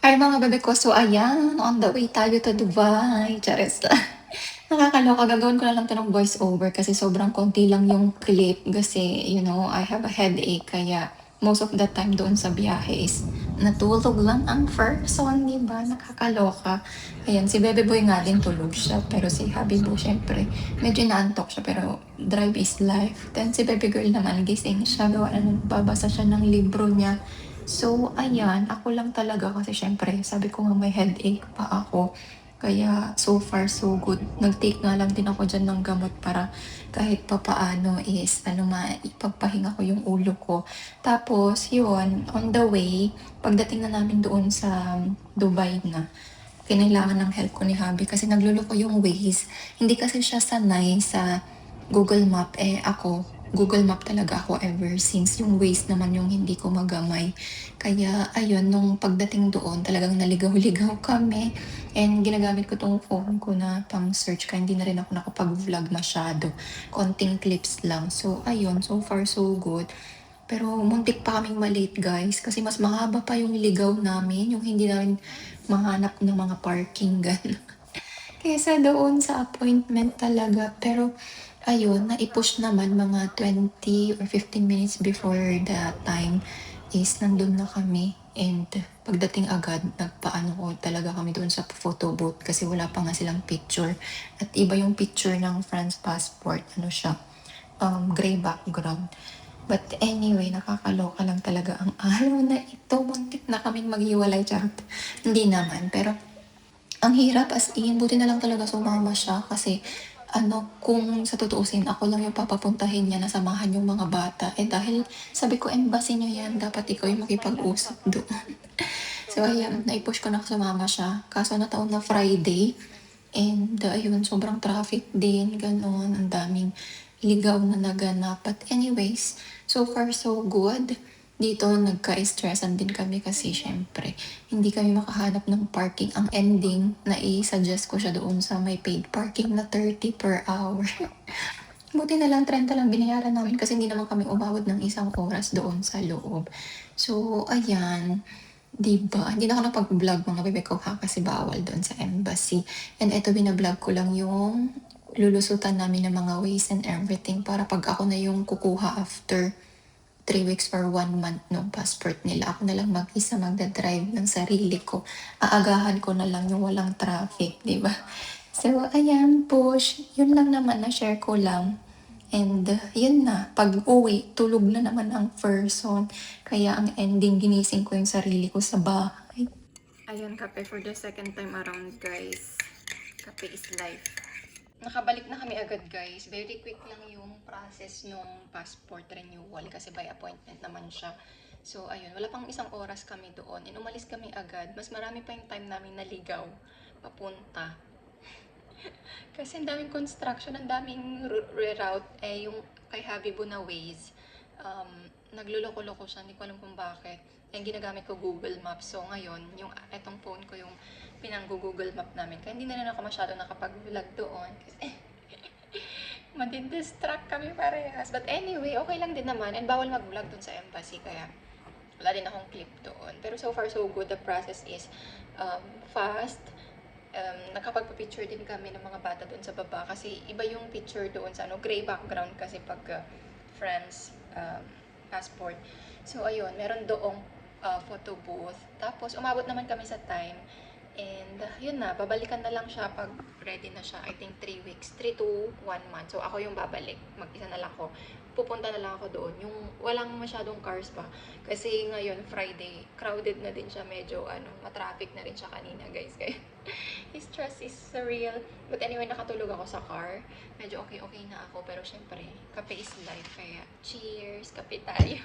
Hi mga bebe ko, so ayan, on the way tayo to Dubai. Charis lang. Nakakaloka, gagawin ko na lang 'to ng voice over kasi sobrang konti lang yung clip kasi, I have a headache kaya most of the time doon sa biyahe is natulog lang ang person, 'di ba? Nakakaloka. Ayan, si Bebe Boy nga din tulog siya, pero si Habi Boo siyempre medyo inaantok siya pero drive is life. Then si Bebe Girl naman gising siya, gawa na nagbabasa siya ng libro niya. So, ayan, ako lang talaga kasi syempre, sabi ko nga may headache pa ako. Kaya so far so good. Nag-take nga lang din ako dyan ng gamot para kahit papaano is ipagpahinga ko yung ulo ko. Tapos, yun, on the way, pagdating na namin doon sa Dubai na, kinailangan ng help ko ni Habi kasi nagluloko yung Waze. Hindi kasi siya sanay sa Google Map. Ako, Google Map talaga ako ever since. Yung Waze naman yung hindi ko magamay. Kaya, ayun, nung pagdating doon, talagang naligaw-ligaw kami. And ginagamit ko tong phone ko na pang search kaya hindi na rin ako nakapag-vlog masyado. Konting clips lang. So, ayun, so far so good. Pero muntik pa kaming malate guys kasi mas mahaba pa yung ligaw namin, yung hindi namin mahanap ng mga parking gano'n. Kaysa doon sa appointment talaga. Pero ayun, nai-push naman mga 20 or 15 minutes before the time is nandun na kami. And pagdating agad, nagpaano ko talaga kami doon sa photo booth kasi wala pa nga silang picture. At iba yung picture ng France passport, ano siya, gray background. But anyway, nakakaloka lang talaga ang araw na ito. Muntik na kaming maghiwalay, charot. Hindi naman, pero ang hirap as in, buti na lang talaga sumama siya kasi kung sa tutuusin, ako lang yung papapuntahin niya na samahan yung mga bata. Dahil sabi ko, embassy niyo yan, dapat ikaw yung makipag-usap doon. So ayan, naipush ko na sumama siya. Kaso nataon na Friday, and ayun, sobrang traffic din, ganon, ang daming ligaw na naganap. But anyways, so far so good. Dito nagka-stressan din kami kasi syempre, hindi kami makahanap ng parking. Ang ending, na i-suggest ko siya doon sa may paid parking na 30 per hour. Buti na lang 30 lang binayaran namin kasi hindi naman kami umabot ng isang oras doon sa loob. So, ayan. 'Di ba? Hindi na ako nakapag-vlog mga bebe ko ha, kasi bawal doon sa embassy. And eto bina-vlog ko lang yung lulusutan namin ng mga ways and everything para pag ako na yung kukuha after 3 weeks or 1 month nung passport nila. Ako na lang mag-isa magda-drive ng sarili ko. Aagahan ko na lang yung walang traffic, 'di ba? So, ayan, push. Yun lang naman na share ko lang. And yun na, pag-uwi, tulog na naman ang person. Kaya ang ending, ginising ko yung sarili ko sa bahay. Ayun, kape for the second time around, guys. Kape is life. Nakabalik na kami agad, guys. Very quick lang yung process nung passport renewal kasi by appointment naman siya. So, ayun, wala pang isang oras kami doon. And umalis kami agad. Mas marami pa yung time namin naligaw papunta. Kasi ang daming construction, ang daming reroute. Yung kay Habibu na Waze, nagluloko-loko siya, hindi ko alam kung bakit. Yung ginagamit ko Google Maps. So ngayon, yung etong phone ko yung pinang-Google Map namin. Kaya hindi na rin ako masyado nakapag-vlog doon. Kasi madidistract kami parehas. But anyway, okay lang din naman. And bawal mag-vlog doon sa embassy. Kaya wala din akong clip doon. Pero so far so good. The process is fast. Nakapagpa-picture din kami ng mga bata doon sa baba kasi iba yung picture doon sa gray background kasi pag France passport. So ayun, meron doong photo booth. Tapos umabot naman kami sa time. And yun na, babalikan na lang siya pag ready na siya. I think 3 weeks, 3 to 1 month. So ako yung babalik, mag-isa na lang ako. Pupunta na lang ako doon. Yung walang masyadong cars pa. Kasi ngayon, Friday, crowded na din siya. Medyo matraffic na rin siya kanina, guys. Kaya stress is surreal. But anyway, nakatulog ako sa car. Medyo okay na ako. Pero syempre, kape is life. Kaya cheers, kape tayo.